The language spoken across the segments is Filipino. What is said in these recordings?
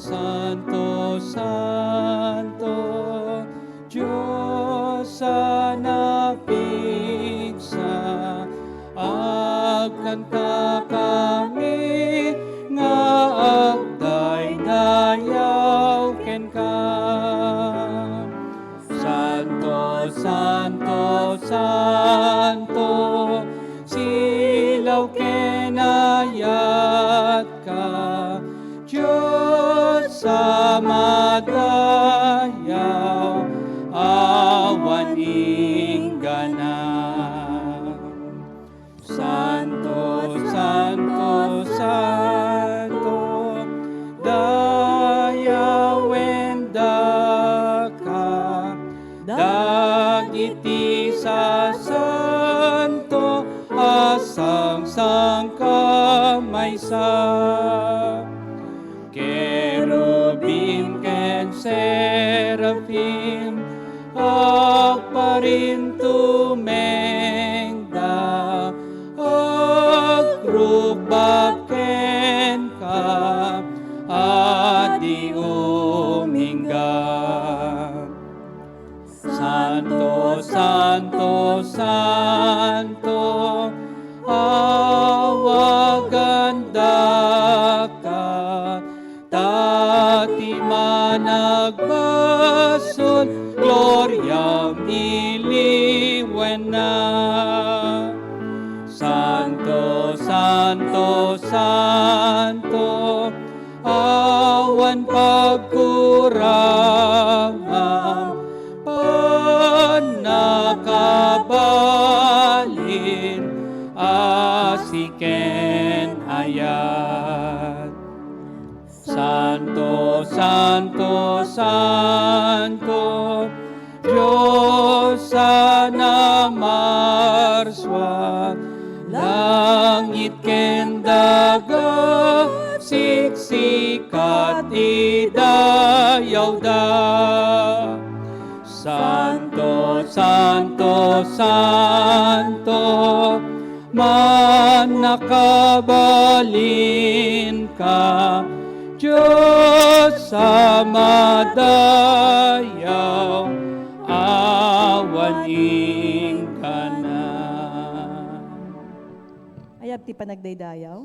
Santo, Santo, Diyos sa napigsa, agkanta kami nga agdaydayaw ken ka. Santo, Santo, Santo, silaw ken ayat ka, Diyos sa madayaw, awan ingganam. Santo, Santo, Santo, dayawen daka, dagiti sa santo, asang sangkamaysa. Kerubim ken seraphim, agparin tumengda, agrukbak ken ka, adi umingga. Santo, Santo, Santo, awaganda ka, tati managbason, gloria iliwen na. Santo, Santo, Santo, awan pagkurangan, panakabalin, asiken ayat. Santo, Santo, Santo, Diyos sa namarswa, langit ken daga, siksikat idayaw da. Santo, Santo, Santo, manakabalin ka, Diyos sa madayaw, awaning ka na. Ayab ti panagdaydayaw.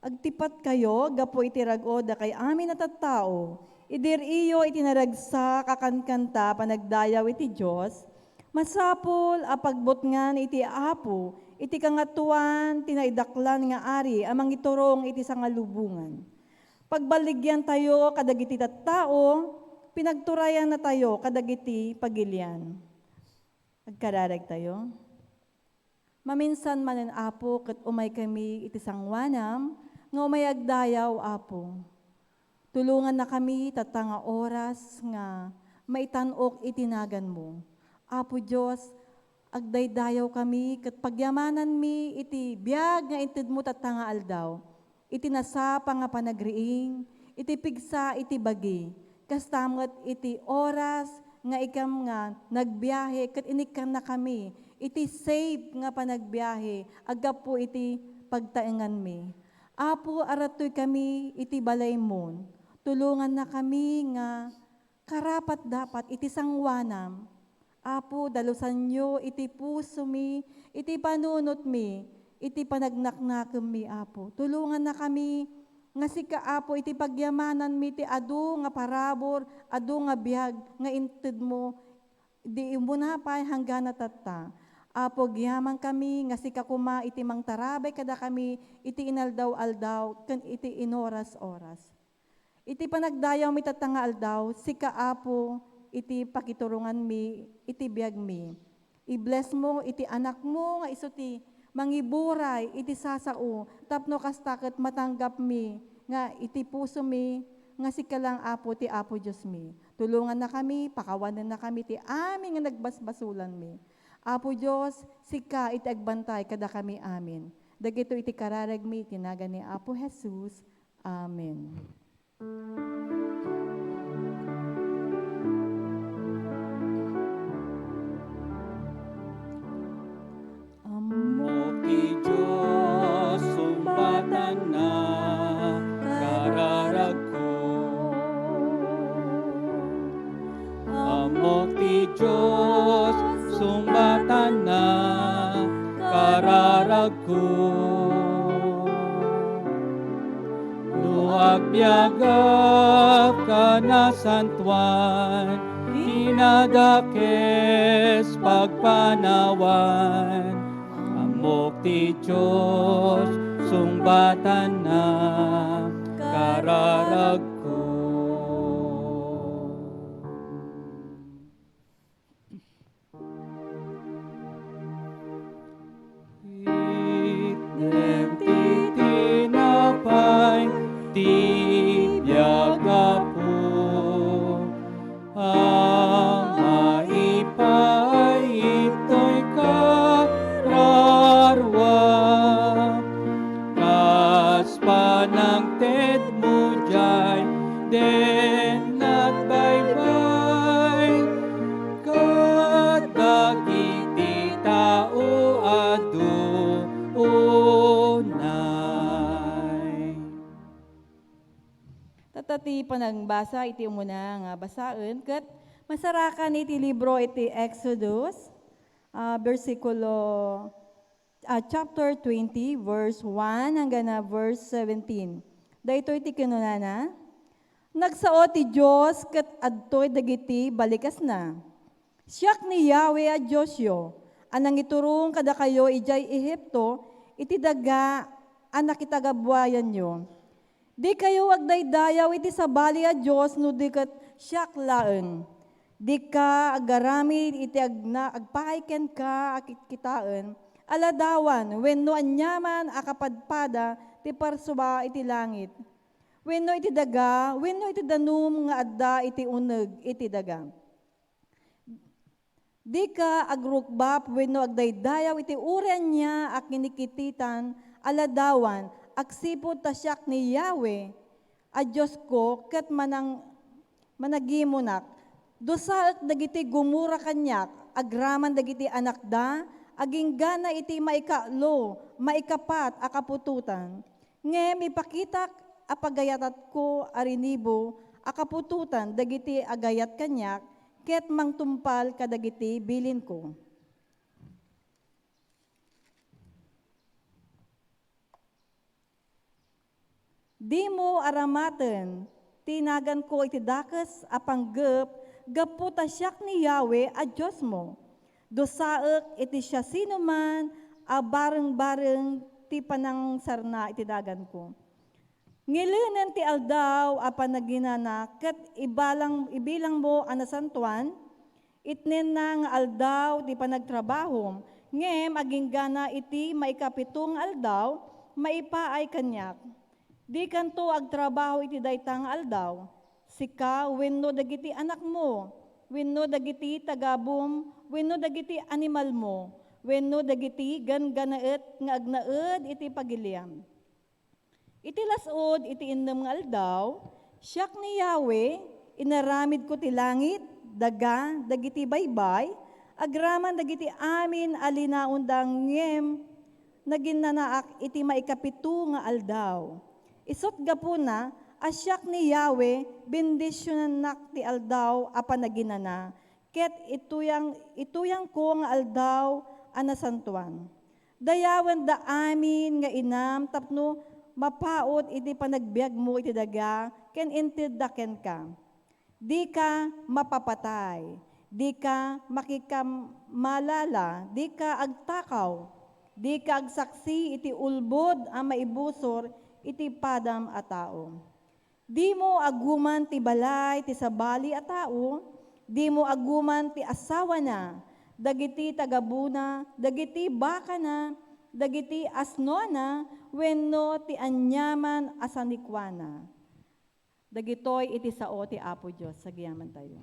Agtipat kayo, gapo iti rag-o da kay amin na tattao. Idir iyo itinaragsa kakankanta panagdayaw iti Diyos. Masapol apagbot ngan iti apo, iti kangatuan tinaidaklan nga ari, amang iturong iti sangalubungan. Pagbaligyan tayo kadagiti tattao, pinagturayan na tayo kadagiti pagilian. Agkararag tayo. Maminsan manen apo ket umay kami iti sangwanam, nga umay agdayaw apo. Tulungan na kami tatanga oras nga maitanok itinagan mo. Apo Diyos, agdaydayaw kami ket pagyamanan mi iti biag nga inted mo tatanga aldaw. Iti nasapa nga panagriing, iti pigsa iti bagi. Kastamot iti oras nga ikam nga nagbiyahe ket inikam na kami. Iti safe nga panagbiyahe, agapo iti pagtaengan mi. Apo aratoy kami iti balay mo. Tulungan na kami nga karapat dapat iti sangwanam. Apo dalusan nyo iti puso mi, iti panunot mi, iti panagnaknakam mi apo. Tulungan na kami nga sika apo iti pagyamanan mi iti adu nga parabor, adu nga biyag nga inted mo, di imunapay hanggang natata. Apo giyaman kami nga sika kuma iti mangtarabay kada kami iti inaldaw-aldaw ken iti inoras-oras. Iti panagdayaw mi tatanga aldaw, sika apo iti pakiturungan mi, iti biag mi. I-bless mo iti anak mo nga iso ti mangiburay iti sasao, tapno kastaket matanggap mi nga iti puso mi nga sika lang apo ti Apo Diyos mi. Tulungan na kami, pakawanan na kami ti amin nga nagbasbasulan mi. Apo Diyos, sika iti agbantay kada kami amin. Dagito iti kararag mi tinaga ni Apo Jesus. Amen. Amok ti Diyos, sumbatan na kararag ko. Amok ti Diyos, sumbatan na kararag ko. No agbyagap ka na santuan, dinadakes pagpanawan. Amok ti Diyos, sumbatan na kararag ko. Item ti tinapay, ti biyaga po. Maipay ito'y kararwa, kas panangted mo jay, den at baybay, kadagiti tao adu unay. Tatati panagbasa iti umuna nga basaan ket masarakan iti libro iti Exodus chapter 20 verse 1 hanggang na verse 17. Daytoy iti kinunana, nagsao ti Dios ket adtoy dagiti balikas na. Siak ni Yahweh a Diosyo, anang iturong kada kayo ijay Ehipto, iti daga anak itagabuayan nyo. Di kayo agdaydayaw iti sabali a Diyos no di kat siak laeng. Di ka agaramid iti agpaiken ka akitaan, aladawan wenno anyaman akapadpada ti parsuba iti langit. Wenno iti daga, wenno iti danum nga adda iti uneg iti daga. Di ka agrukbap wenno agdaydayaw iti uren niya ak kinikititan aladawan, agsipod ta siyak ni Yahweh, a Diyos ko, ket managimunak, dusaak dagiti gumura kanyak, agraman dagiti anak da, aging gana iti maikalo, maikapat, akapututan. Ngem ipakitak apagayatat ko arinibo, akapututan dagiti agayat kanyak, ket mangtumpal kadagiti bilin ko. Di mo aramaten, tinagan ko iti dakas apanggep, gaputa siyak ni Yahweh a Diyos mo. Dosaek iti siya sinuman, a bareng-bareng ti panang sarna iti dagan ko. Ngilenen ti aldaw a panaginana, ket ibilang mo anasantuan, itnen na nga aldaw ti panagtrabahom, ngem aging gana iti maikapitong aldaw, maipaay kanyak. Di kanto agtrabaho iti daytang aldaw, sika wenno dagiti anak mo, wenno dagiti tagabum, wenno dagiti animal mo, wenno dagiti ganganaet nga agnaed iti pagiliam. Iti lasod iti innem nga aldaw, siyak ni Yahweh, inaramid ko ti langit, daga, dagiti baybay, agraman dagiti amin alinaundang ngem, naginanaak iti maikapito nga aldaw. Isot gapuna, asyak ni Yahweh, bendisyonan nak ti aldaw apanaginana, ket ituyang ko nga aldaw anasantuan. Dayawan da amin nga inam, tapno mapaot iti panagbiag mo iti daga, ken inted daken ka. Di ka mapapatay, di ka makikamalala, di ka agtakaw, di ka agsaksi iti ulbod ang maibusor, iti padam a tao. Di mo aguman ti balay ti sabali a tao, di mo aguman ti asawa na, dagiti tagabuna, dagiti baka na, dagiti asno na, wenno ti anyaman asanikwana. Dagitoy iti sao ti Apo Diyos. Sagiyaman tayo.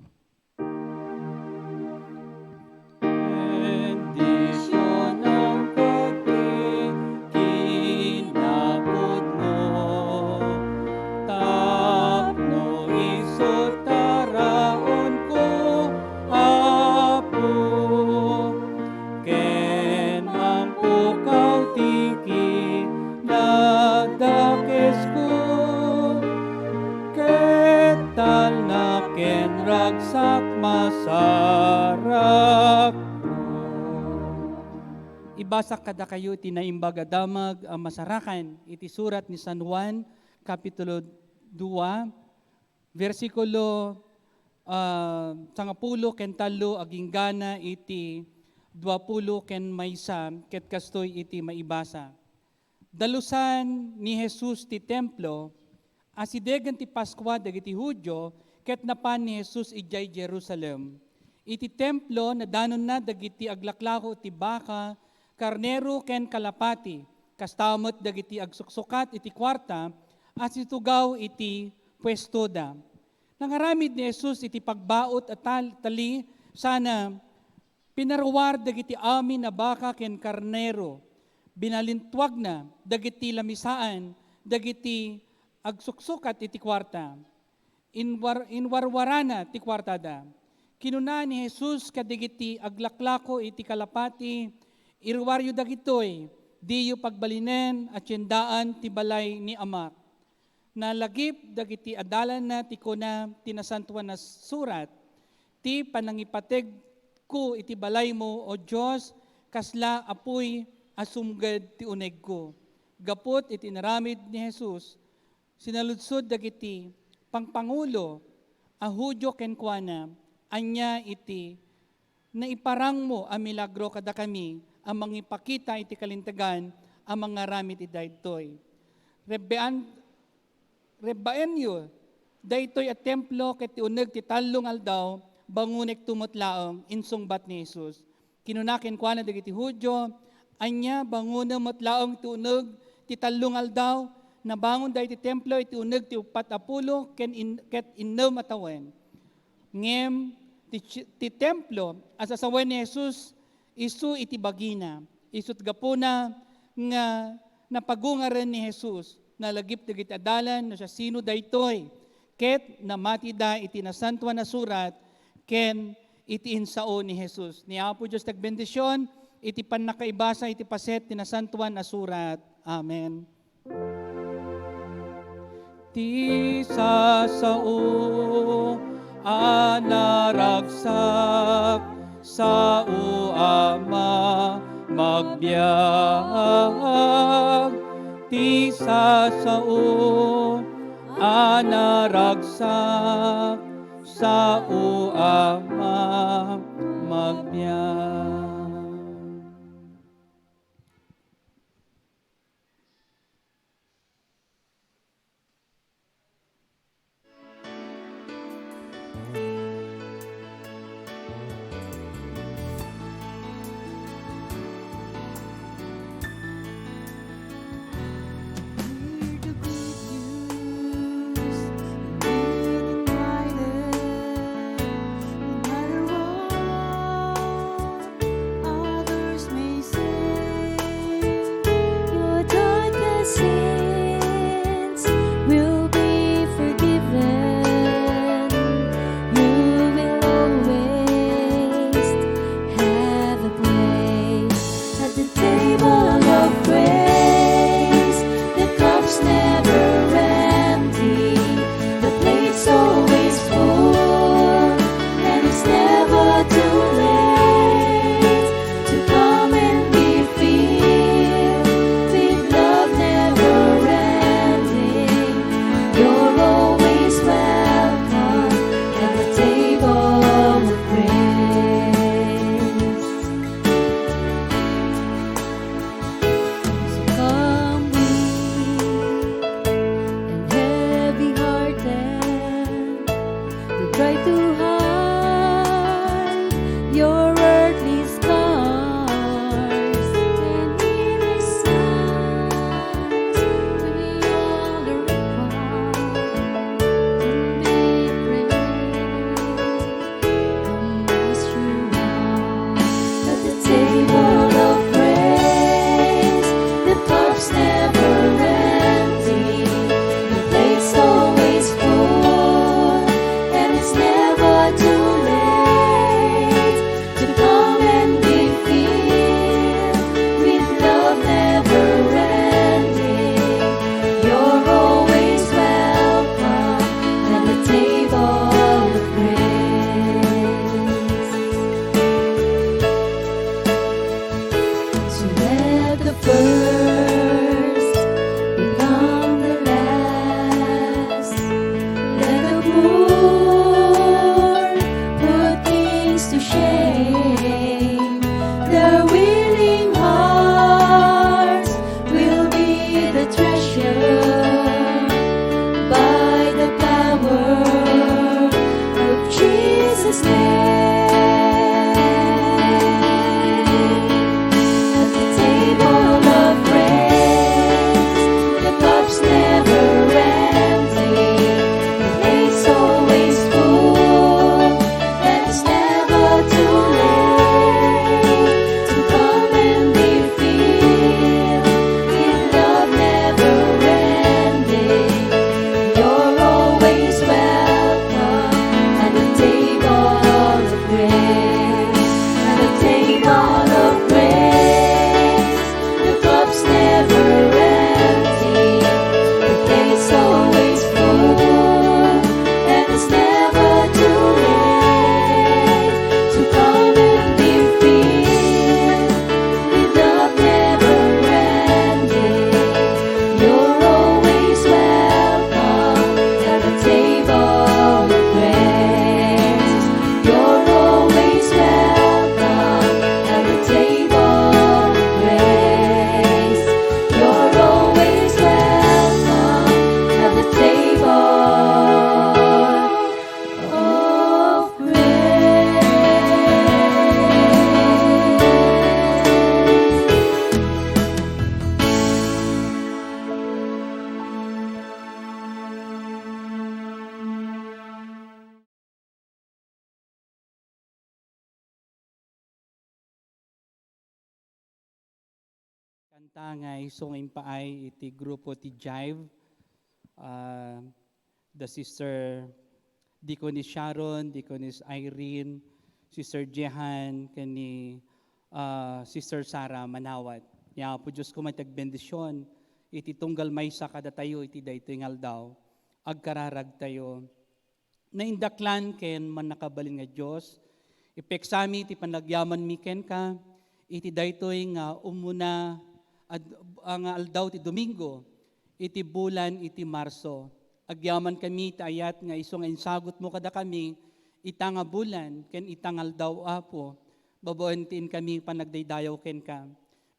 Bendisyon ang kinapod mo, tapno isot taraon ko, Apo, ken mangpukaw tiki nadakes ko, ket talna ken ragsak masarak. Ibasa kada kayo tinaimbaga damag ang masarakan iti surat ni San Juan kapitulo 2 versikulo 10 ken 3 aging gana iti 20 ken maysa ket kastoy iti maibasa. Dalusan ni Jesus ti templo asidegan ti Paskwa dagiti Hudyo ket napan ni Jesus ijay Jerusalem. Iti templo nadanon na dagiti aglaklako ti baka, karnero ken kalapati, kastamot dagiti agsuksukat iti kwarta, as itugaw iti pwesto da. Nangaramid ni Jesus iti pagbaot at tali, sana pinarwar dagiti amin na baka ken karnero, binalintwag na dagiti lamisaan, dagiti agsuksukat iti kwarta. Inwarwarana ti kwarta da. Kinuna ni Jesus kadigiti aglaklako iti kalapati, irwaryo dagitoy, diyo pagbalinen at yendaan ti balay ni Amak. Nalagip dagiti adalan na ti kuna tinasantuan na surat, ti panangipateg ko iti balay mo o Diyos, kasla apoy asumged ti uneg ko. Gapot iti naramid ni Jesus, sinaludsod dagiti pangpangulo, a Hudyo ken kuana, anya iti naiparang mo a milagro kada kami, ang mangipakita iti kalintagan, ang mga ramit iti daytoy. Rebaenyo, daytoy at templo ket ti uneg ti tallong aldaw, bangunek tumutlaong insungbat ni Jesus. Kinunaken kuana dagiti Hudyo, anya bangunem mutlaong ti uneg ti tallong aldaw, nabangon dahi ti templo iti uneg ti 40 ket innem atawen. Ngem ti templo as asawen ni Jesus isu iti bagina. Isut gapuna nga na pagungaran ni Jesus, nalagip dagiti adalan, no siya sino daytoy, ket namatida iti nasantuan na surat, ken iti insao ni Jesus. Ni Apo Diyos nagbendisyon, iti panakaibasa, iti paset, ti nasantuan na surat. Amen. Ti sasao anaragsak sa uama magbiag. Ti sasao anaragsak sa uama magbiag. Hear the good news, being invited, no matter what kanta nga isong paay iti grupo ti Jive, the sister Deaconess Sharon, Deaconess Irene, Sister Jehan, kani Sister Sarah Manawat. Ya po Diyos ko matagbendisyon, iti tunggal may sa kada tayo, iti dayto yung aldaw, agkararag tayo. Naindaklan ken man nakabalin nga Diyos, ipeksami iti panagyaman mi ken ka, iti daytoy nga umuna ang aldaw ti Domingo, iti bulan iti Marso. Agyaman kami iti ayat nga iso nga insagot mo kada kami, itanga bulan ken itangal daw apo, babaentin kami panagdaydayaw ken ka.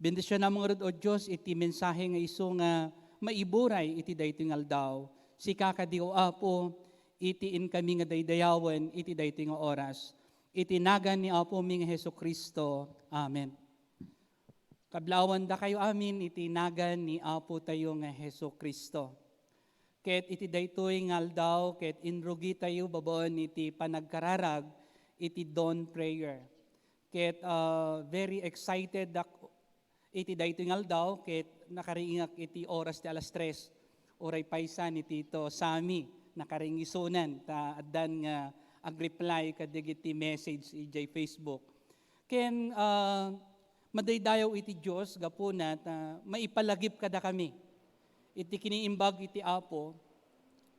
Bendisyon na mga rod o Diyos, iti mensahe nga iso nga maiburay iti daytoy nga aldaw. Si kakadiw apo, itiin kami nga daydayawan iti daytoy nga oras. Itinagan ni Apo mi nga Hesus Kristo. Amen. Kablawan da kayo amin, itinagan ni Apo tayo nga Hesus Kristo. Ket iti daytoy nga aldaw, ket inrugi tayo babaon iti panagkararag, iti dawn prayer. Ket very excited iti daytoy nga aldaw, ket nakariingak iti oras ti alas 3. Oray paysan iti Tito Sami, nakaringisunan, ta addan nga ag-reply kadigiti message iti Facebook. Ken madaydayaw iti Dios gapuna ta maipalagip kada kami. Iti kiniimbag iti Apo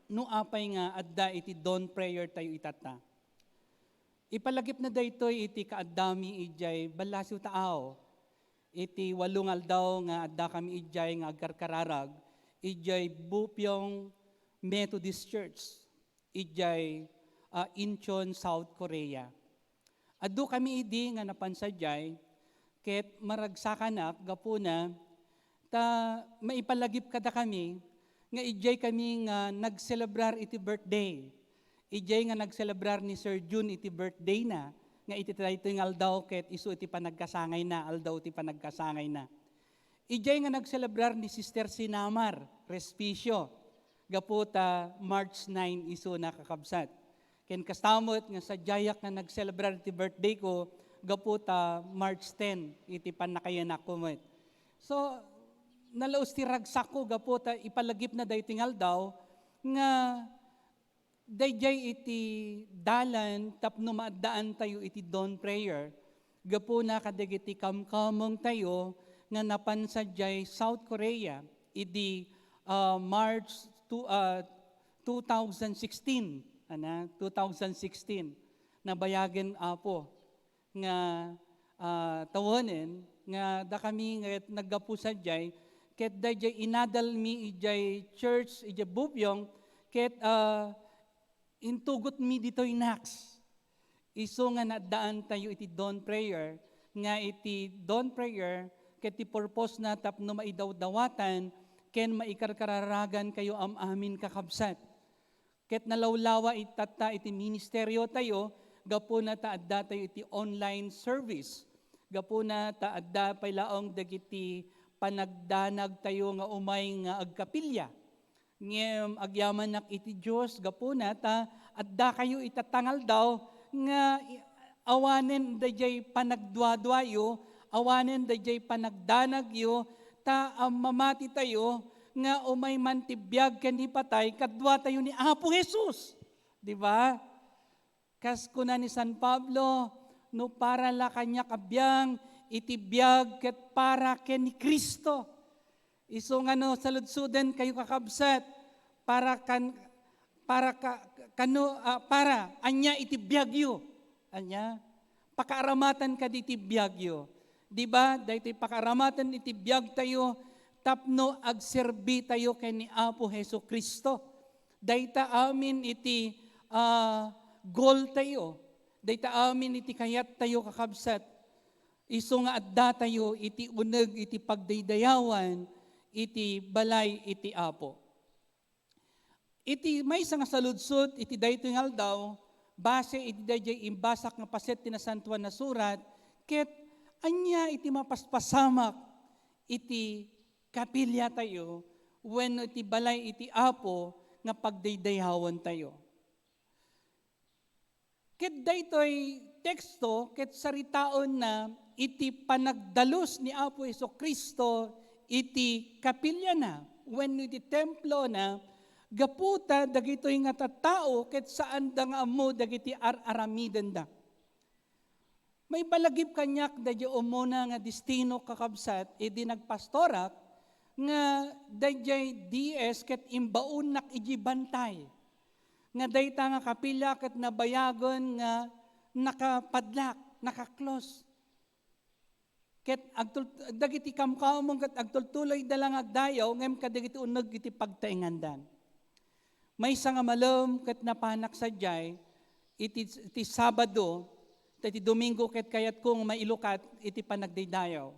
no apay nga adda iti dawn prayer tayo itata. Ipalagip na daytoy iti kaaddami ijay balasiw taaw. Iti walong aldaw nga adda kami ijay nga agkarkararag ijay Bupyong Methodist Church. Ijay Incheon, South Korea. Adu kami idi nga napansadyay, ket maragsakanak gapuna, ta maipalagip kada kami, nga ijay kami nga nagselebrar iti birthday. Ijay nga nagselebrar ni Sir June iti birthday na, nga iti ito yung aldaw, ket iso iti panagkasangay na, aldaw iti panagkasangay na. Ijay nga nagselebrar ni Sister Sinamar, Respicio, gaputa March 9 iso nakakabsat. Ken kastamot nga sa jayak nga nag-celebrate iti birthday ko, gaputa March 10, iti panakayanak ko met. So, nalaos ti ragsak ko, gaputa ipalagip na dahi tingal daw, nga dayjay iti dalan, tapno maadaan tayo iti dawn prayer, gapuna kadag iti kamkamong tayo, nga napansadyay South Korea, iti March 2016, 2016, nabayagan Apo nga tawanen nga da kami nga naggapusadyay ket dayjay inadal mi ijay church ijay Bupyong ket intugot mi ditoy Nax. Iso nga nadaan tayo iti dawn prayer nga iti dawn prayer ket ti purpose na tapno maidawdawatan ken maikarkararagan kayo amin kakabsat. Ket nalawlawa itata iti ministeryo tayo, gapuna taadda tayo iti online service. Gapuna taadda paylaong dagiti panagdanag tayo nga umay nga agkapilya. Ngem agyaman nak iti Dios gapuna ta adda kayo itatangal daw nga awanen dayjay panagduadwayo, awanen dayjay panagdanagyo, ta mamati tayo nga umay mantibiyag ken patay kadwa tayo ni Apo Jesus. Di ba? Kas kuna ni San Pablo, no para la kanya kabiyang itibiyag ket para ken ni Kristo. Iso nga no saludsuden kayo kakabsat para anya itibiyag yu. Anya pakaaramatan ka di itibiyag yu. Di ba? Dahil pakaaramatan itibiyag tayo tapno agserbi tayo kay ni Apo Hesus Kristo. Dayta amin iti goal tayo. Dayta amin iti kayat tayo kakabsat. Iso nga adda tayo iti uneg iti pagdaydayawan iti balay iti Apo. Iti may nga saludsod iti daytoy nga aldaw base iti dayjay imbasak nga paset tinasantuan na surat ket anya iti mapaspasamak iti kapilya tayo, when iti balay iti Apo, nga pagdaydayawan tayo. Ket daytoy teksto, ket saritaon na iti panagdalos ni Apo Hesus Kristo, iti kapilya na, when iti templo na, gaputa dagitoy nga tattao ket saan da nga ammo dagiti aramiden da. May balagip kanyak dadya umuna nga destino kakabsat, idi nagpastorak, nga dadjay DS ket imbaon nak iji bantay. Nga dayta nga kapilya ket nabayagon nga nakapadlak, nakaklose. Ket dagiti kamkamong ket agtultuloy dalang agdayaw ngem kadagiti uneg iti pagtaingandan. May nga malem ket napanak sadyay iti Sabado, iti Domingo ket kayat kong mailukat iti panagdaydayaw.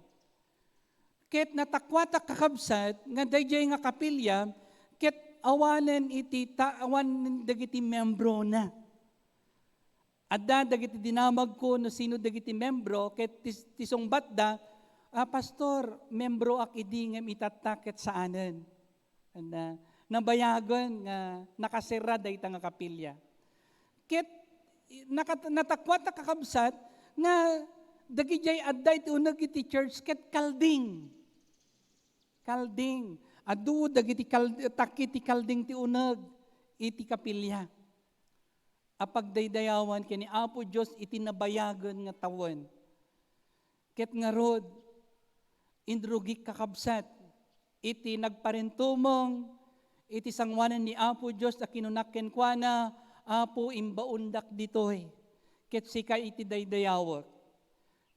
Ket natakwatak kakabsat nga dayjay nga kapilya ket awanen iti awan dagiti membro na. Adda dagiti dinamag ko no sino dagiti membro ket tisungbat da, pastor, membro ak idi ngem itatak ket saanen. Anda nabayagon nga nakasira dayta nga kapilya. Ket natakwatak kakabsat nga dagijay adda iti uneg iti church ket kalding. Kalding. Adu dagiti takiti kalding ti uneg iti kapilya. Apag daydayawan kani Apo Dios iti nabayagon nga tawon. Ket ngarod indrugik kakabsat iti nagparentumong iti sangwanan ni Apo Dios a kinunakken kuana, Apo imbaundak ditoy. Ket sika iti daydayawak.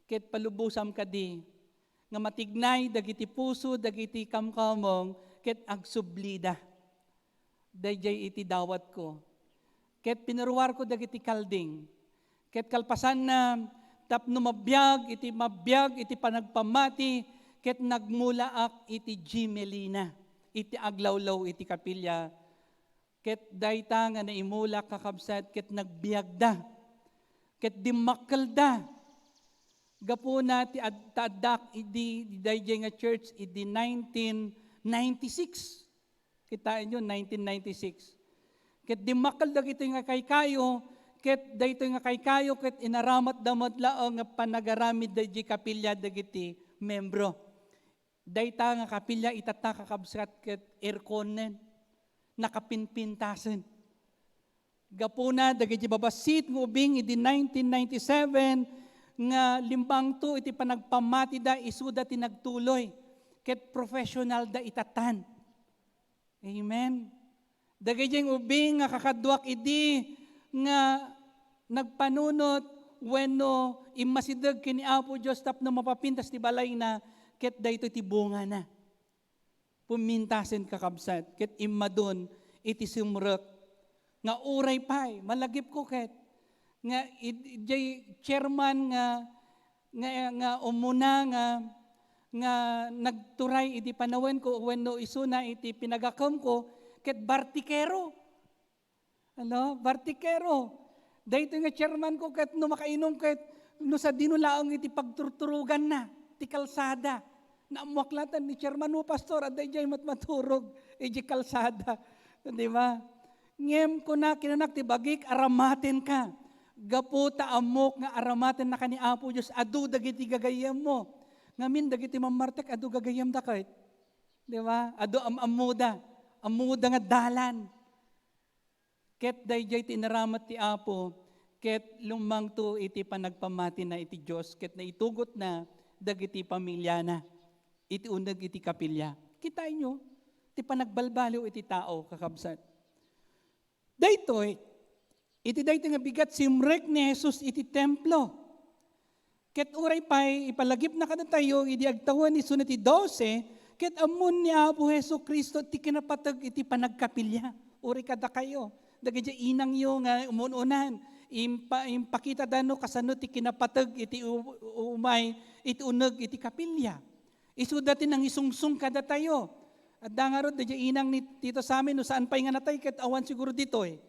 Ket palubusam kadi nga matignay dagiti puso dagiti kamkamong ket agsublida. Dayjay iti dawat ko. Ket pinaruwar ko dagiti kalding. Ket kalpasan na tapno mabiyag iti panagpamati ket nagmulaak iti Gimelina. Iti aglawlaw iti kapilya. Ket dayta nga naimulak kakabsat ket nagbiagda. Ket dimmakkelda. Gapuna ti addak idi dayjay nga church idi 1996. Kitain nyo 1996. Ket dimmakkel dagito nga kaykayo, ket dayto nga kaykayo ket inaramat damat laeng nga panagaramid dayjay kapilya dagiti membro. Dayta nga kapilya itata kakabsat ket airconen nakapinpintasen. Gapuna dagiti babasit nga ubing idi 1997 nga limbang to iti panagpamati da isuda ti nagtuloy ket professional da itatan. Amen. Dagiti ubing nga kakadwak idi nga nagpanunot wenno immasideg kini Apo Dios tapno mapapintas ti balay na ket dayto ti bunga na. Pumintasen kakabsat ket immadon iti sumrek nga uray pay malagip ko ket nga ijay chairman nga umuna nga nagturay iti panawen ko wenno isuna iti pinagakam ko ket Bartikero. Bartikero. Dayto nga chairman ko ket no makainom ket no sa dinulaang iti pagturturugan na ti kalsada. Naamuaklatan ni chairman mo pastor aday jay matmaturog iti kalsada. Di ba? Ngem ko na kinanak ti bagik aramaten ka. Gaputa amok nga aramaten na kani Apo Dios adu dagiti gagayem mo. Ngamin dagiti mamartek adu gagayem da kahit. Di ba? Adu amuda nga dalan. Ket dayjay tinaramat ti Apo, ket lumang to iti panagpamati na iti Dios, ket naitugot na dagiti pamilya na, iti uneg iti kapilya. Kitay nyo, iti panagbalbaliw iti tao, kakabsat. Daytoy, iti daytoy nga bigat simrek ni Jesus iti templo. Ket uray pay, ipalagip na kada tayo, iti agtawan ni sunat iti 12, ket amon ni Apo Hesu Kristo ti kinapatag iti panagkapilya. Uri kada kayo. Dagiti inang yo nga umununan. Impakita dano kasano ti kinapatag iti umay iti uneg iti kapilya. Isudatin ang isungsung kada tayo. At dangarod dagiti inang ni tito sa amin no saan pay nga natay ket awan siguro ditoy.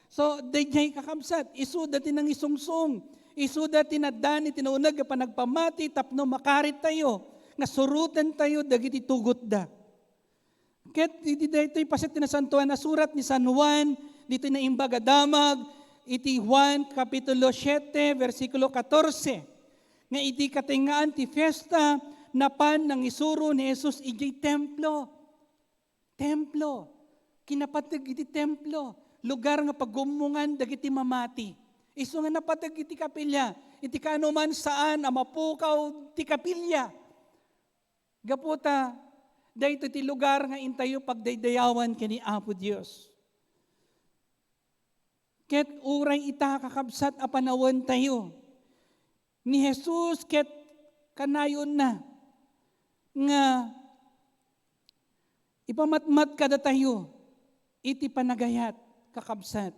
So dagiti kakabsat isudatin ang isungsung. Isudatin addan iti nauneg a panagpamati tapno makarit tayo. Nga surutan tayo dagiti tugot da. Ket iti paset na santuan na surat ni San Juan, dito na imbaga damag, iti Juan kapitulo 7, versikulo 14. Nga iti katingaan ti fiesta, napan ng isuro ni Jesus ijay templo. Templo. Kinapatag iti templo. Lugar nga pagumungan dagiti mamati. Isu nga napatag iti kapilya. Iti kanuman saan amapukaw ti kapilya. Gaputa, dahito ti lugar nga intayo pagdaydayawan kini Apo Dios. Ket uray ita kakabsat a panawon tayo. Ni Jesus ket kanayon na nga ipamatmat kada tayo iti panagayat kakabsat.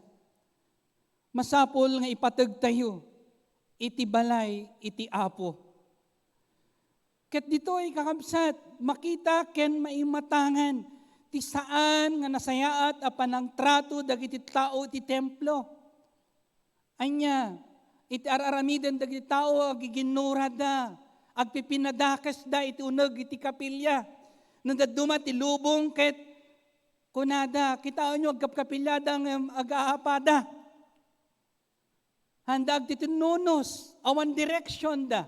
Masapol nga ipateg tayo iti balay iti Apo. Ket dito ay kakabsat, makita ken maimatangan ti saan nga nasayaat a panang trato dagiti tao iti templo. Anya, iti araramiden dagiti tao agiginura da, agpipinadakas da iti uneg iti kapilya. Nandaduma ti lubong ket kunada, kitaan nyo agkapkapilya dang agaapada. Handag ti tinunos, awan direksyon da.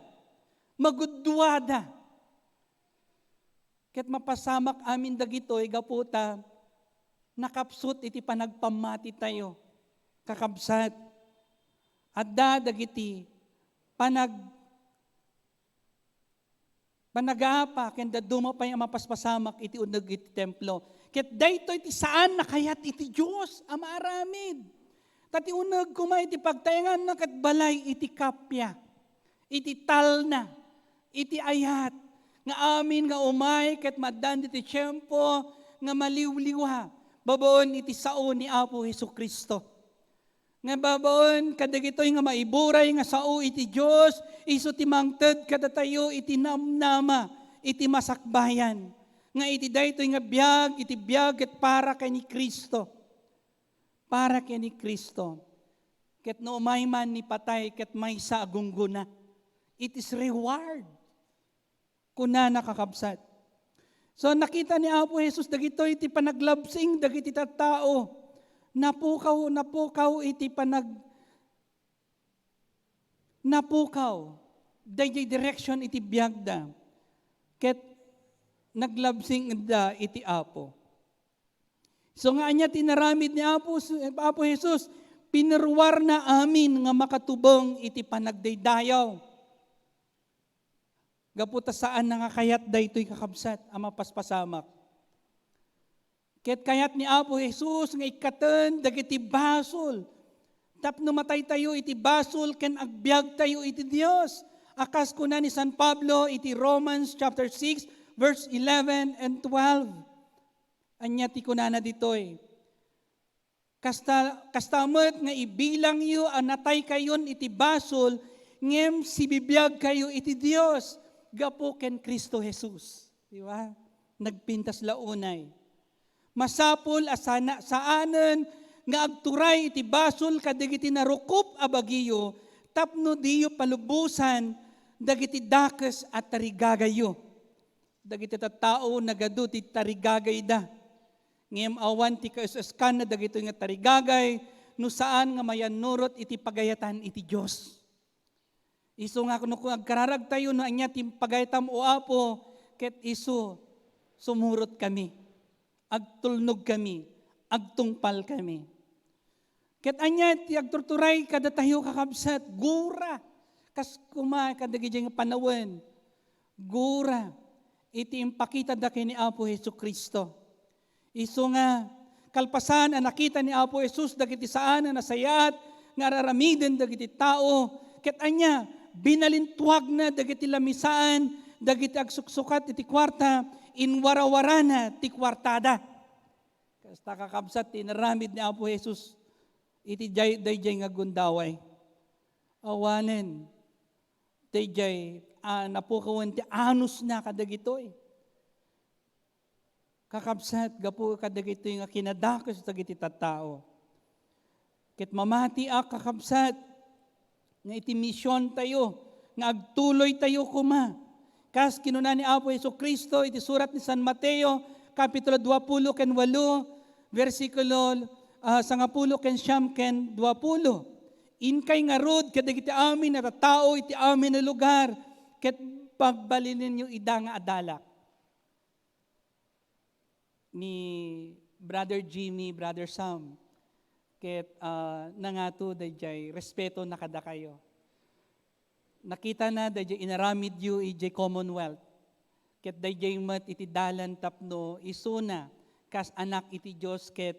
Magudduada. Ket mapasamak amin dagitoy gaputa nakapsut iti panagpamati tayo kakabsat. Adda dagiti panagapa ken daduma pay mapaspasamak iti uneg iti templo. Ket daytoy iti saan nakayat iti Dios a maaramid. Tati uneg kumay iti pagtaengan na ket balay iti kapya. Iti talna, iti ayat, nga amin nga umay, ket maddan iti tiyempo, nga maliwliwa, babaon iti sao ni Apo Jesucristo. Nga babaon, kadagitoy nga maiburay, nga sao iti Diyos, iso ti mangted kada tayo, iti namnama, iti masakbayan. Nga iti daytoy nga biyag, iti biyag, ket para kay ni Kristo. Para kay ni Kristo. Ket no umay man ni patay, ket may sa agungguna. It is reward. Kuna nakakabsat. So nakita ni Apo Jesus dagitoy iti panaglabsing dagiti tattao. Napukaw iti napukaw. Dayjay direction iti biagda. Ket naglabsing da iti Apo. So nga anya tinaramid ni Apo Jesus, pinarwar na amin nga makatubong iti panagdaydayaw. Gaputa saan nangakayat daytoy kakabsat ang mapaspasamak. Ket kayat ni Apo Jesus nga ikaten dagiti basol. Tapno matay tayo iti basol ken agbyag tayo iti Dios. Akas kuna ni San Pablo iti Romans chapter 6 verse 11 and 12. Anya ti kunana ditoy. Kastamot nga ibilang yu anatay kayon iti basol ngem sibibiyag kayo iti Dios. Gapo ken Kristo Jesus. Di ba? Nagpintas launay. Masapol asana saanen nga agturay iti basol kadagiti narukop a bagiyo tapno diyo palubusan dagiti dakes at tarigagayo. Dagiti tattao nagadu ti tarigagay da. Ngem awan ti kaisaskan na dagito nga tarigagay no saan nga mayanurot iti pagayatan iti Dios. Isu nga kuno kung agkararag tayo no anya ti pagaytam o Apo ket isu sumurot kami. Agtulnog kami, agtungpal kami. Ket anya ti agturturay kada tayo kakabsat gura kas kuma kadagiti nga panawen. Gura iti impakita da kay ni Apo Jesucristo. Isu nga kalpasan ang nakita ni Apo Jesus dagiti saan na nasayat nga araramiden dagiti tao ket anya binalintuag na dagiti lamisaan, dagiti agsuksukat iti kwarta, inwarawarana ti kwartada. Kasta kakabsat tinaramid ni Apo Jesus, iti dayjay nga gundaway. Awanen, dayjay napukawan ti anus na kadagitoy. Kakabsat, gapu kadagitoy nga kinadakos dagiti tattao. Ket mamati kakabsat, nga iti misyon tayo, nga agtuloy tayo kuma. Kas kinuna ni Apo Jesucristo, iti surat ni San Mateo, kapitulo 20 ken 8, versikulo 10 ken 9 ken 20. Inkay nga rod kadagiti amin na tao iti amin na lugar, ket pagbalinin nyo ida nga adalak ni Brother Jimmy, Brother Sam, ket nangato dayjay respeto na kada kayo. Nakita na dayjay inaramid yu ijay Commonwealth, ket dayjay met iti dalan tapno isuna kas anak iti Dios ket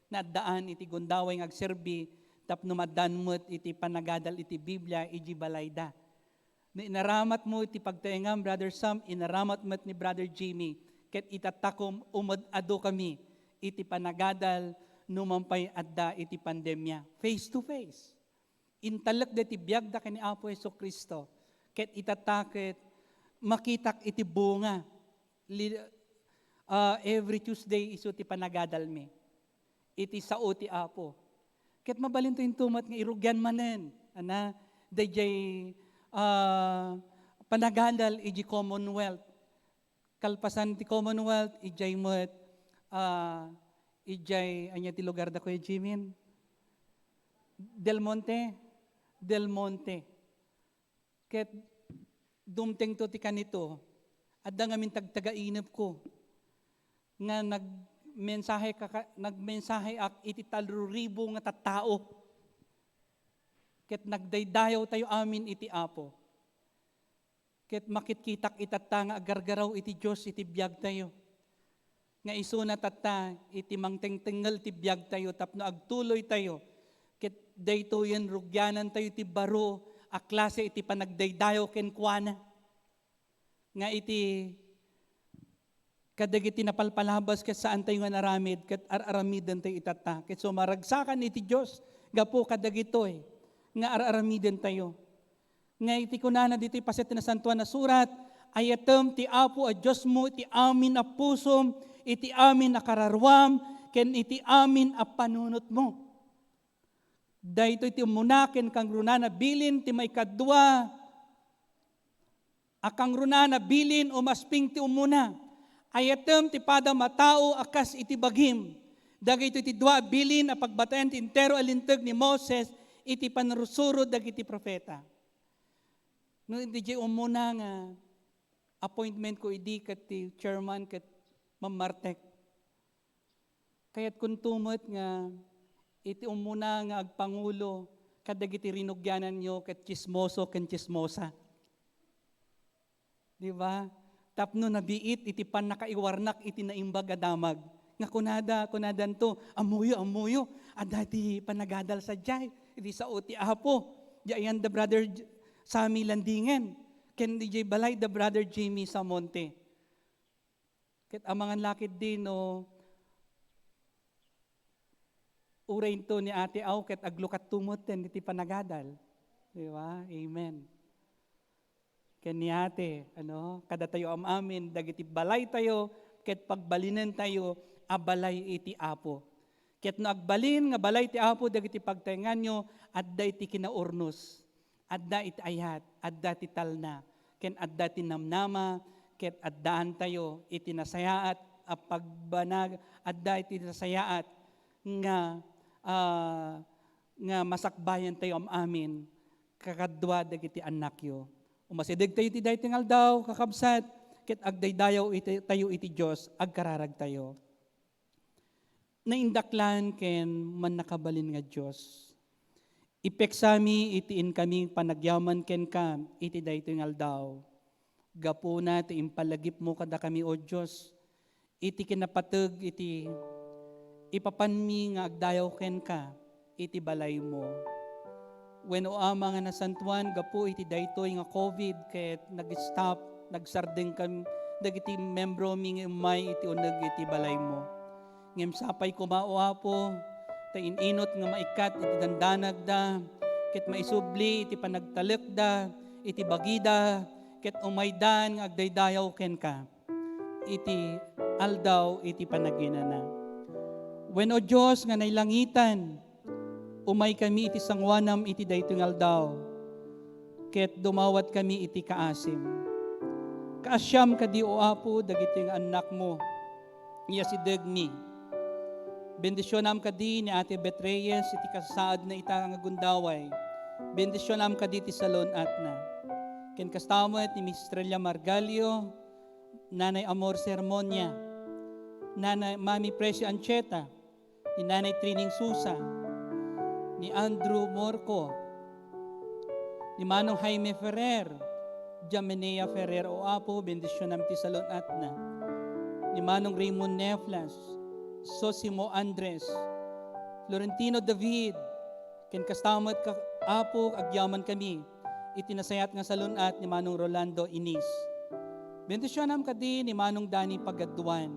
naddaan iti gundaway nga agserbi tapno maddanmet iti panagadal iti Biblia iji balayda. Na inaramat mo iti pagtaengam, Brother Sam, inaramat met ni Brother Jimmy, ket itatakom umad-ado kami iti panagadal numampay adda iti pandemya. Face to face. Intalek da iti biyag da kani Apo Heso Kristo, ket itatakit makitak iti bunga. Every Tuesday iso ti panagadal mi. Iti sao ti Apo. Ket mabalinto intumat nga irugyan manen. Ana, dayjay panagadal iji Commonwealth. Kalpasan ti Commonwealth, ijay met, ijay, anya ti lugar da Kuya Jimin? Del Monte. Ket dumteng to ti kanito, adda nga min tagtagainep ko, nga nagmensahe ak iti 3,000 nga tattao. Ket nagdaydayaw tayo amin iti Apo. Ket makitkitak itatta nga agargaraw iti Diyos iti biyag tayo. Nga isuna tatta iti mangtengtengal ti biyag tayo tapno agtuloy tayo. Ket dayto yan rugyanan tayo iti baro a klase iti panagdaydayo ken kuana. Nga iti kadagiti napalpalabas ket saan tayo nga naramid ket araramidan tayo itatta. Ket so maragsakan iti Diyos gapo kadagitoy nga araramidan tayo. Nga iti kunana dito paset na santuan na surat, ayatem ti Apo a Diyos mo, iti amin a pusom, iti amin a kararwam, ken iti amin a panunot mo. Dahito iti umunaken kang runana bilin, ti may kadwa, akang runana bilin, umasping ti umuna. Ayatem ti pada matao, akas iti bagim. Dagito iti dua bilin, a pagbatayan ti intero alintag ni Moses, iti panrusurod dagiti profeta. No, hindi di umuna nga appointment ko idi kat ti chairman kat mamartek. Kaya't kung tumot nga iti umuna nga agpangulo kadagiti rinugyanan nyo kat chismoso ken chismosa. Di ba? Tapno nabiit iti pan nakaiwarnak iti naimbag adamag. Nga kunadan to, amuyo, adati panagadal sa jay, iti sa uti apo. Diyan the brother Sami Landingen, ken DJ Balay, the brother Jimmy Samonte. Ket amangan lakid din no, urain to ni ate aw, ket aglukat tumot ten iti panagadal. Di ba? Amen. Ken ni ate, kada tayo amamin, dagiti balay tayo, ket pagbalinan tayo, abalay iti Apo. Ket no agbalin nga balay ti Apo, dagiti pagtaengan nyo, adda iti kinaurnos. Adda iti ayat, adda iti talna, ken adda iti namnama, ket addaan tayo iti nasayaat, a pagbanag, adda iti nasayaat, nga masakbayan tayo amin, kakadwa dagiti anak yo. Umasideg tayo iti dahi tingal daw, kakabsat, ket agdaydayaw tayo iti Diyos, agkararag tayo. Naindaklan ken man nakabalin nga Diyos. Ipeksami itiin kami panagyaman ken ka, iti dayto nga aldaw. Gapuna ti impalagip mo kada kami o Diyos. Iti kinapateg iti ipapanmi nga agdayaw ken ka, iti balay mo. When o ama nga nasantuan, gapu iti dayto nga COVID, ket nag-stop, nagsardeng kami, dagiti membro mi nga umay iti uneg iti balay mo. Ngem sapay kumao Apo, ta ininot nga maikat iti dandanag da, ket maisubli iti panagtalek da, iti bagida, ket umaydan nga agdaydayaw ken ka. Iti aldaw iti panaginana. When o Diyos nga nailangitan, umay kami iti sangwanam iti daytoy nga aldaw, ket dumawat kami iti kaasim. Kaasyam kadi o Apo dagiti nga anak mo, iya si Degmi. Bendisyonam kadi ni Ate Beth Reyes, iti kasaad na ita nga gundaway. Bendisyonam kadi ti salon at na. ken kastamot ni Miss Estrella Margalio, Nanay Amor Sermonia, Nanay Mami Precio Ancheta, ni Nanay Trining Susa, ni Andrew Morco, ni Manong Jaime Ferrer, Jamenea Ferrer o Apo, bendisyon namin ti salon atna, ni Manong Raymond Neflas, Sosimo Andres, Florentino David, ken kastamot ka Apo, agyaman kami, itinasayat nga salon at ni Manong Rolando Inis. Bendisyon namin kadi ni Manong Dani Pagaduan,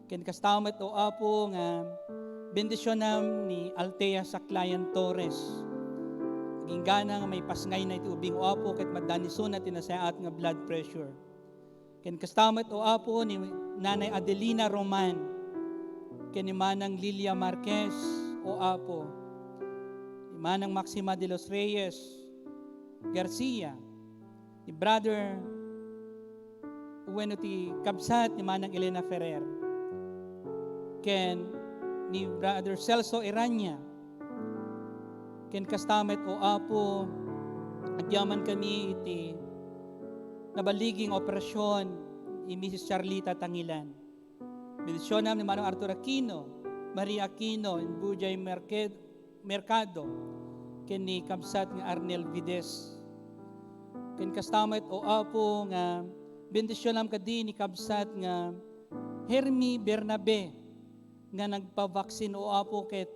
ken kastamot o Apo nga bendisyon nam ni Altea Saclayan Torres. Naging gana nga may pasngay na iti ubing o Apo ket madanisun at tinasayat nga blood pressure. Ken kastamot o Apo ni Nanay Adelina Roman, ken ni Manang Lilia Marquez o Apo, ni Manang Maxima de los Reyes Garcia, ni Brother Uweno ti Kabsat, ni Manang Elena Ferrer, ken ni Brother Celso Iranya, ken kastamet o Apo, agyaman kami iti nabaliging operasyon ni Mrs. Charlita Tangilan. Bendisyon namin ni Manong Arthur Aquino, Maria Aquino, and Bujay Mercado, ken ni Kabsat nga Arnel Vides. Ken kastamet o Apo nga bendisyon namin kadi ni Kabsat nga Hermi Bernabe, nga nagpavaksin o Apo ket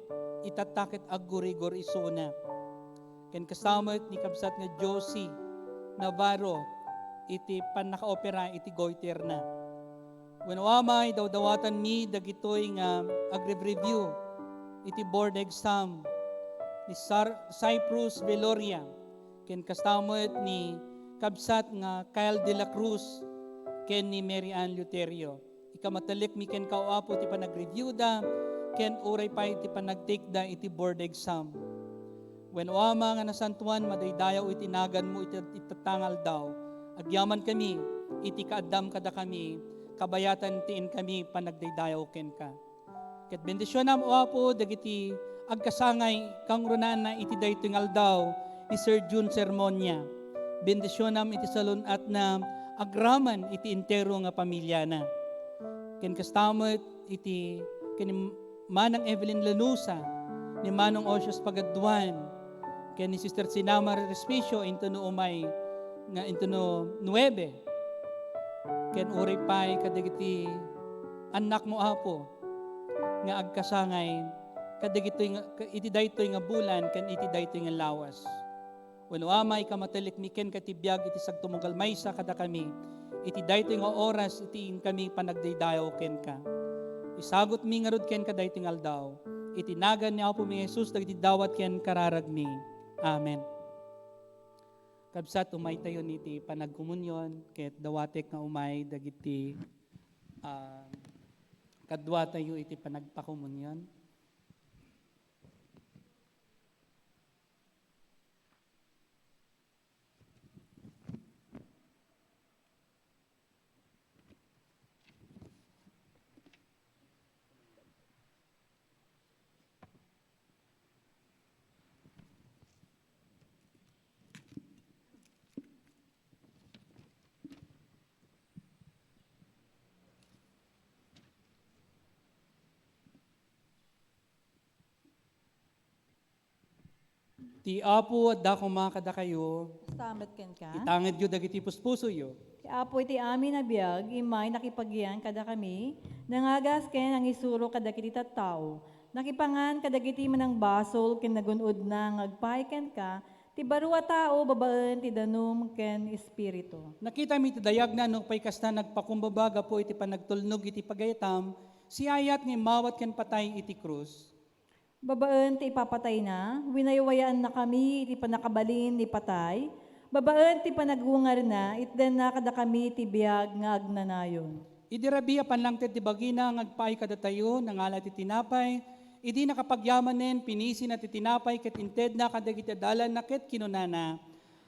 itatakit agurigor isuna. Ken kasamot ni Kabsat nga Josie Navarro, iti panakaopera iti goiter na. When amay dawdawatan mi dagitoy nga agre-review iti board exam ni Cyprus Veloria, ken kasamot ni Kabsat nga Kyle de la Cruz, ken ni Mary Ann Luterio. Ikamatalik mi ken kauapo ti panag-review da, ken uray pa iti panag-take da iti board exam. When uama nga nasantuan madaydayaw iti nagan mo iti itatangal daw, agyaman kami, iti kaadam kada kami, kabayatan tiin kami panagdaydayaw ken ka. Ket bendisyon nam uapo dagiti agkasangay kang runan na iti daytoy daw ni Sir June Sermonia. Bendisyon nam iti salon at na agraman iti entero nga pamilya na. Ken kastamot iti ken Manang Evelyn Lanusa, ni Manong Osios Pagaduan, ken ni Sister Sinamar Respicio into no umay nga into no 9. Ken uray pay kadagiti anak mo Apo nga agkasangay kadagitoy nga iti daytoy nga bulan ken iti daytoy nga lawas. Wenno amay kamatalik mi ken katibiyag iti sagtumugal maysa kada kami, iti daytoy nga oras iti kami panagdaydayaw ken ka. Isagot mi nga rod ken kadaytoy nga aldaw, iti nagan ni Apo mi Jesus dagiti dawat ken kararag mi. Amen. Kabsat umay tayo iti panagkomunyon ket dawatek nga umay dagiti kadwa tayo iti panagpakomunyon. Ti Apo at dako makada kayo, Samet ken ka. itanged yu dagiti puspuso yu. Ti Apo iti amin na biyag, imay nakipagyan kada kami, nangagas ken ang isuro kada kiti tattao. Nakipangan kada kiti manang basol ken nagunod na ngagpay ken ka, ti barua tao babaen ti danum ken espiritu. Nakita mi ti dayag na no pay kasta nagpakumbabaga po iti panagtulnog iti pagayatam, si ayat nga mawat ken patay iti krus. Babaen ti ipapatay na, winayawayaan na kami iti panakabalin ni patay, babaen ti panagungar na, itden na kada kami ti biyag nga agnanayon. Idi rabia panlangted ti bagina ngagpay kada tayo nangala ti tinapay, idi nakapagyaman pinisi na ti tinapay ket inted na kadagiti dalan na ket kinunana.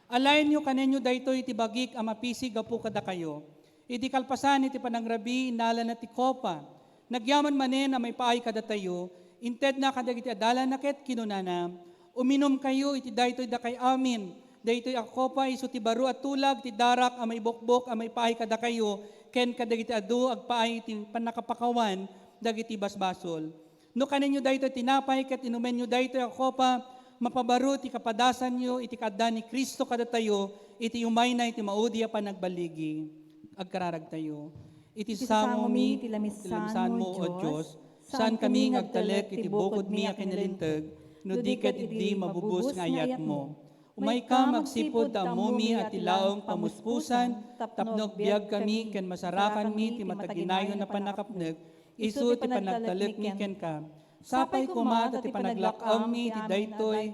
Alayin nyo kanenyo daytoy iti bagik a mapisig apo kada kayo. Idi kalpasan iti panangrabi nala na ti kopa. Nagyaman manen a may paay kada tayo, inted na kadagiti adalan na ket kinunana. Uminom kayo iti daytoy da kay amin Daytoy ako pa iso ti baro at tulag ti darak amay bokbok amay paay kada kayo ken kadagiti adu agpaay ti panakapakawan dagiti basbasol. No kaninyo daytoy tinapay ket inumen nyo daytoy ako pa mapabaro ti kapadasan nyo iti kadda ni Kristo kada tayo iti umay na iti maudi a panagbaligi agkararag tayo. Iti samo mi ti lamisan mo o Diyos saan kami ngagtalek iti bukod mi a kinalintag no di ket idi mabubus nga ayat mo. Umay ka magsipod ta amomi at ilaong pamuspusan, tapnog biag kami, ken masarakan mi, ti mataginayon na panakapneg, isu ti panagtalek mi ken ka. Sapay kumat at ti panaglakaw mi, ti daytoy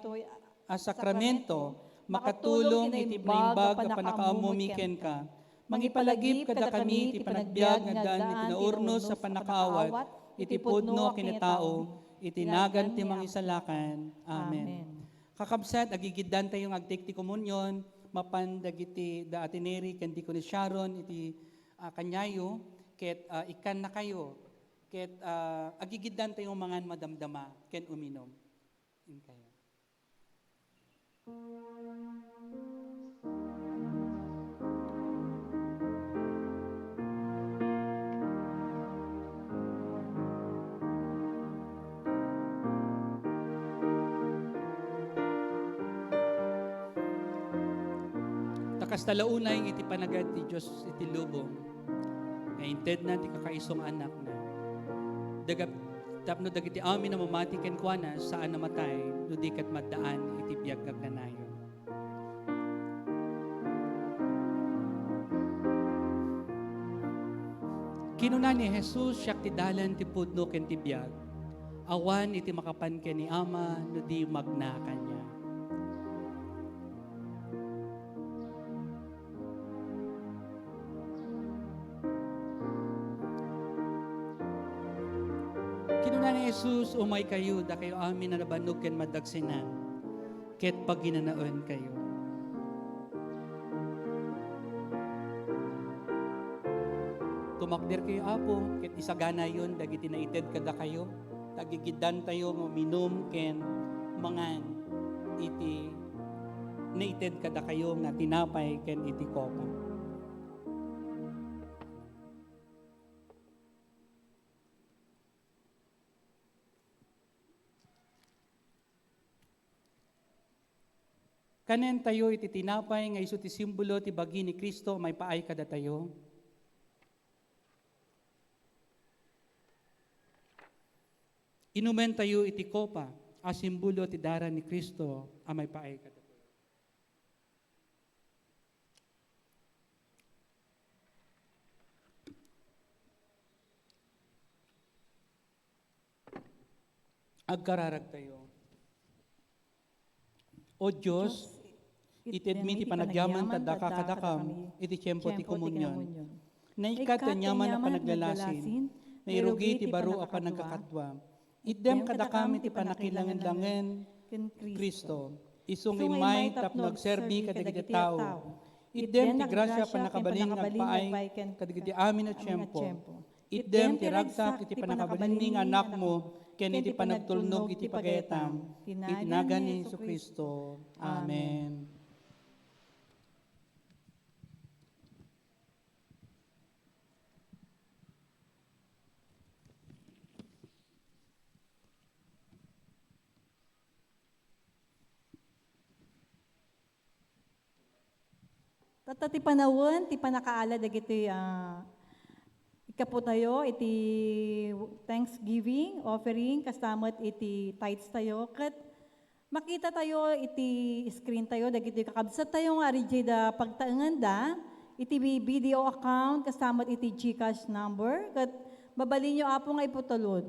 a sakramento, makatulong iti panimbag a panakaammo mi ken ka. Mangipalagip kada kami, ti panagbiag nga daan iti naurnos sa panakaawat, iti pudno kinitao, iti nagan ti mangisalakan. Amen. Kakabsat, agigiddan tayong agtik ti komunyon, mapan dagiti da atineri, ken di ni Sharon, iti kanyayo, ket ikan na kayo, ket agigiddan tayong mangan madamdama, ken uminom. In kayo. Takastalaunay iti panagad ti Diyos iti lubong. Nga inted na ti kakaisong anak na. Tapno dagiti amin na mamati ken kuana saan namatay no di ket maddaan iti biag gaganayon. Kinuna ni Jesus siya ti dalan ti pudno ken ti biag. Awan iti makapan ken ni Ama no di magna kanya. Kinuna ni Jesus, umay kayo, da kayo amin na nabanog ken madagsinan, ket pag ginanaon kayo. Tumakder kayo apo, ket isagana yun, dagiti naited kada kayo, tagigidan tayo, minum ken mangan, iti naited kada kayo, nga tinapay ken iti kopa. Kanen tayo iti tinapay nga isu ti simbolo ti bagi ni Kristo may paay kada tayo. Inumen tayo iti kopa a simbolo ti dara ni Kristo a may paay kada tayo. Agkararag tayo. O Diyos, ited mi ti panagyaman tadaka kadakam, iti tiyempo ti komunyon. Naikat tanyaman na panaglalasin, nairugi ti baro a panagkakatwa. Idem kadakam iti panakilangan-langan, Kristo. Isung imay tapno agserbi kadagiti tao. Idem ti grasya panakabalin nga paay kadagiti amin at tiyempo. Idem ti ragsak iti panakabalin nga anak mo, ken iti panagtulnog iti pagayatan, itinagan ni Jesucristo. Amen. Tata ti panawon, ti panakaala dagiti ikapo tayo, iti Thanksgiving, offering, kasamot iti tithes tayo, kat makita tayo, iti screen tayo, dagiti kakabsat tayo nga RJ da pagtaengan da, iti video account, kasamot iti GCash number, kat babalin nyo apo nga iputulod.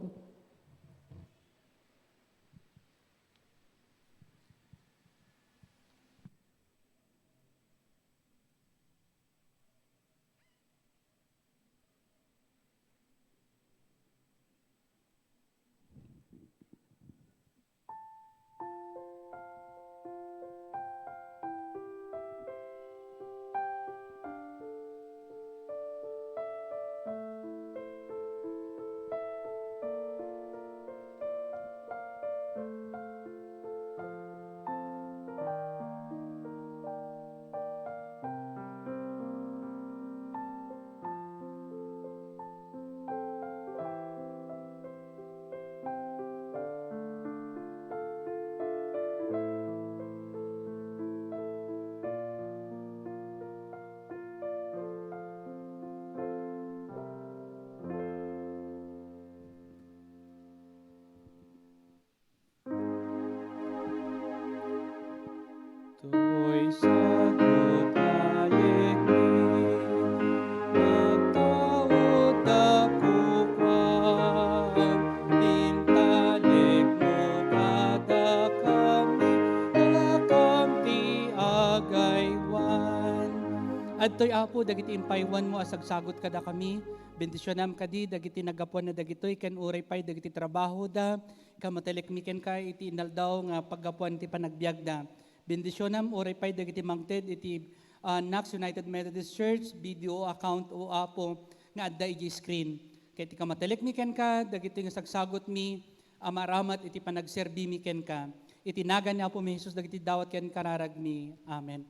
Adtoy Apo, dagiti impaywan mo asagsagot kada kami. Bendisyonam kadi, dagiti nagapuan na dagitoy, ken uray pay, dagiti trabaho da, kamatelekmiken ka, iti inaldaw nga paggapuan iti panagbiag da. Bendisyonam, uray pay, dagiti mangted, iti Nax United Methodist Church, video account o Apo, nga adda iti screen. Kaya iti kamatelekmiken ka, dagiti nga sagsagot mi, amaramat iti panagserbi mi ken ka. Iti nagan niya po mi Jesus, dagiti dawat ken kararag mi. Amen.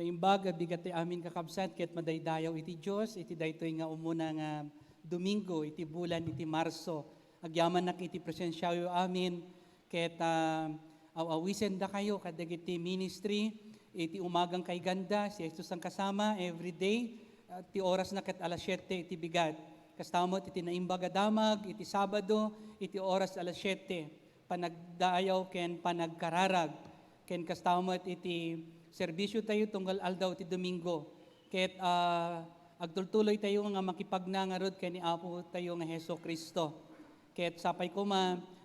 Naimbag, bigat ti amin kakabsat, ket madaydayaw iti Diyos, iti daytoy nga umuna nga Domingo, iti bulan, iti Marso. Agyaman nak iti presensyayo amin, ket awawisen da kayo, kadag iti ministry, iti umagang kay ganda, si Jesus ang kasama, everyday, ti oras na ket alas 7, iti bigat. Kastamot, iti naimbag adamag, iti Sabado, iti oras alas 7, panagdayaw ken panagkararag, ken kastamot iti serbisyo tayo tunggal aldaw ti Domingo. Ket agtultuloy tayo nga makipagnangarod kay ni Apo tayo nga Heso Kristo. Ket sapay ko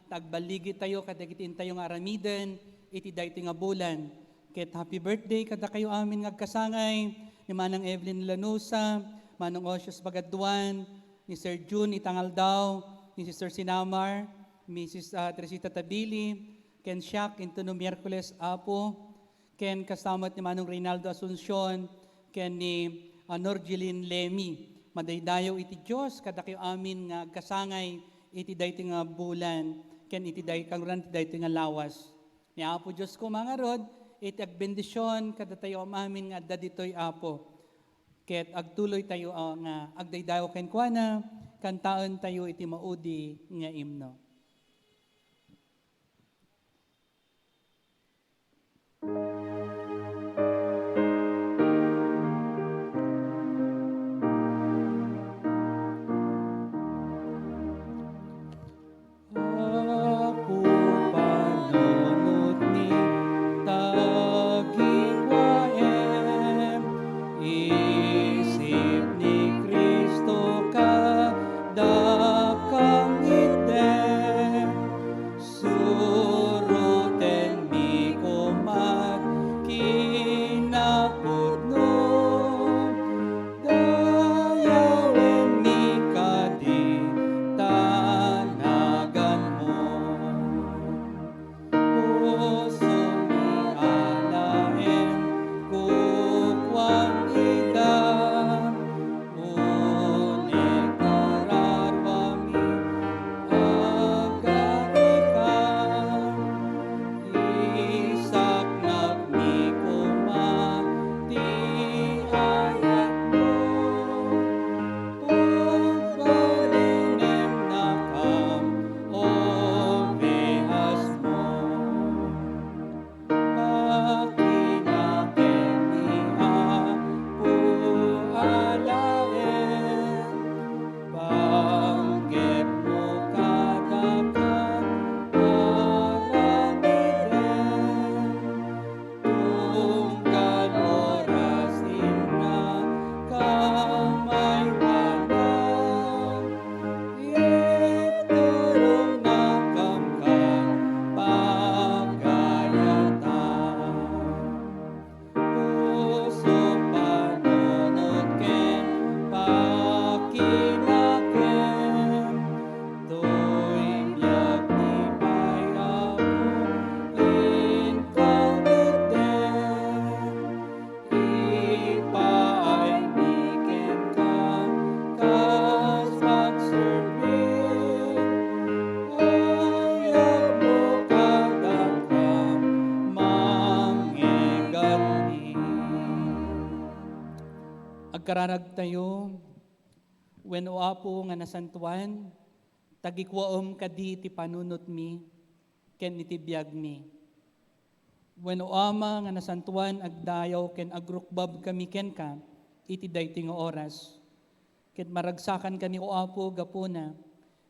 tagbaligi tayo kadagitin tayo nga aramiden iti dayto nga bulan. Ket happy birthday kada kayo amin ngagkasangay ni Manang Evelyn Lanusa, Manong Osios Bagaduan, ni Sir June Itangaldaw, ni Sister Sinamar, Mrs. Teresita Tabili, ken Shak into no Miyerkules Apo, ken kasamat ni Manong Reynaldo Asuncion, ken ni Norjeline Lemi. Madaydayaw iti Diyos, kada kayo amin nga kasangay iti dayto nga bulan, ken iti kanguran iti dayto nga lawas. Ni Apo Diyos ko mga rod, iti agbendisyon, kada tayo amin nga adda ditoy Apo. Ket agtuloy tayo nga agdaydayaw ken kuana, kantaon tayo iti maudi nga imno. Agkararag tayo, when o Apo nga nasantuan, tagikwaom kadi ti panunot mi, ken iti biag mi. When o Ama nga nasantuan, agdayaw ken agrukbab kami ken ka, iti daytoy nga oras. Ket maragsakan kani o Apo gapuna,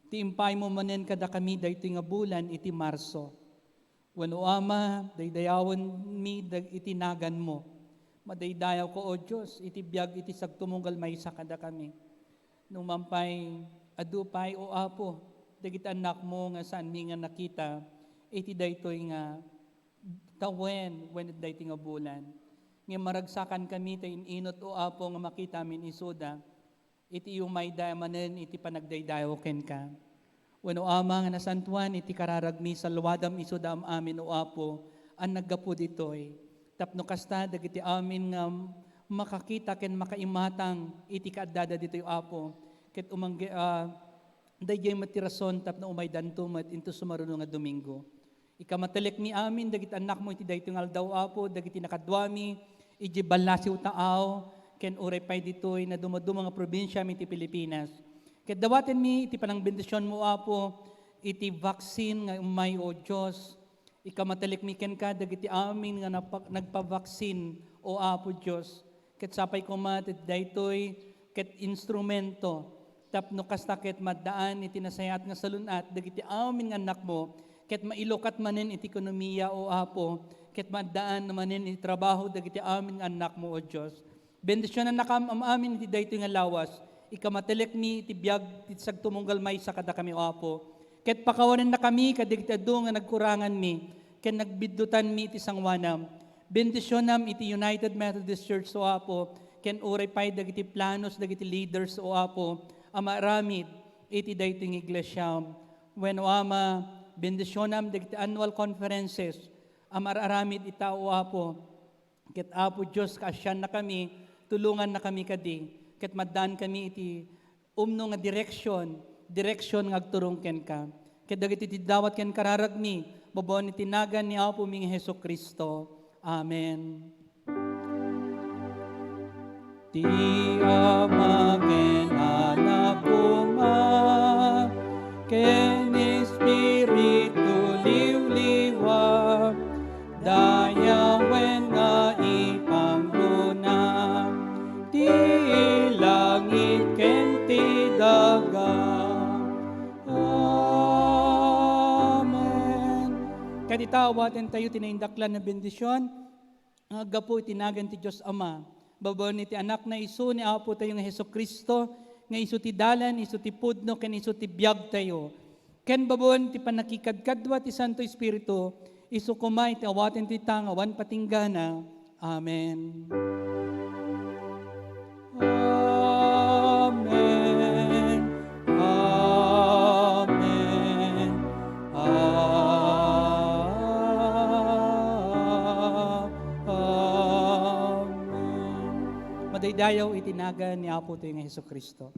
ti impay mo manen kada kami daytoy nga bulan iti Marso. When o Ama, daydayawon mi iti nagan mo. Madaydayaw ko, O Diyos, iti biyag iti sagtumunggal maysa kada kami. Nung mampay, adupay, O Apo, dagiti anak mo nga saan mi nga nakita, iti daytoy nga when dating nga bulan. Nga maragsakan kami tayo inot o apo nga makita amin isuda, iti yung may dayamanen iti panagdaydayo ken ka. When o ama nga nasantuan iti kararagmi sa luwadam isuda amin o apo, ang naggapo ditoy. Tapno kasta dagiti amin nga makakita ken makaimatang iti kaadada ditoy apo. Ket umangge dayjay matirason tapno umay dantumet into sumaruno nga Domingo. Ikamatelek mi amin dagiti anak mo iti daytoy nga aldaw apo, dagiti nakadwami iti balasiw taaw ken uray pay ditoy na dumaduma nga probinsya mi iti Pilipinas. Ket dawaten mi iti panang bendisyon mo apo iti vaccine nga umay o Dios. Ikamatelek mi ken ka dagiti amin nga nagpa-vaccine o apo Dios. Ket sapay ko mat iti daytoy ket instrumento tapno kasta ket maddaan iti nasayat nga salunat dagiti amin nga anak mo ket mailokat manen iti ekonomiya o apo ket maddaan manen iti trabaho dagiti amin nga anak mo o Dios. Bendisyonan na amin iti daytoy nga lawas. Ikamatelek mi iti biag iti sagtumunggal maysa kada kami o apo. Ket pakawanen na kami kadagiti adu nga nagkurangan mi ken nagbiddutan mi iti sangwanam. Bendisyonam iti United Methodist Church o apo ken uray pay dagiti planos dagiti leaders o apo amaramid iti daytoy nga iglesia. When o ama bendisyonam dagiti annual conferences amararamid ita o apo ket apo Dios kaasyan na kami tulungan na kami kadi ket maddaan kami iti umno nga direksyon nga agturong ken ka ket dagiti ti dawat ken kararagmi babon iti nagan ni apo ming Hesukristo. Amen. Ti ama ken anak kuma ken Espiritu liwliwa dayawen nga ipangruna ti langit ken ti daga. Amen. Kaditawaten tayo tinaindaklan na bendisyon agapo itinagan ti Diyos Ama babon iti anak na isu ni apo tayo nga Hesukristo nga isu ti dalan isu ti pudno ken isu ti biag tayo ken babon ti panakikadkadwa ti Santo Espiritu isu kumay ti awaten ti tangawan patinggana. Amen. Amen. Amen. Amen. Madaydayaw itinagan ni apo tayo nga Hesukristo.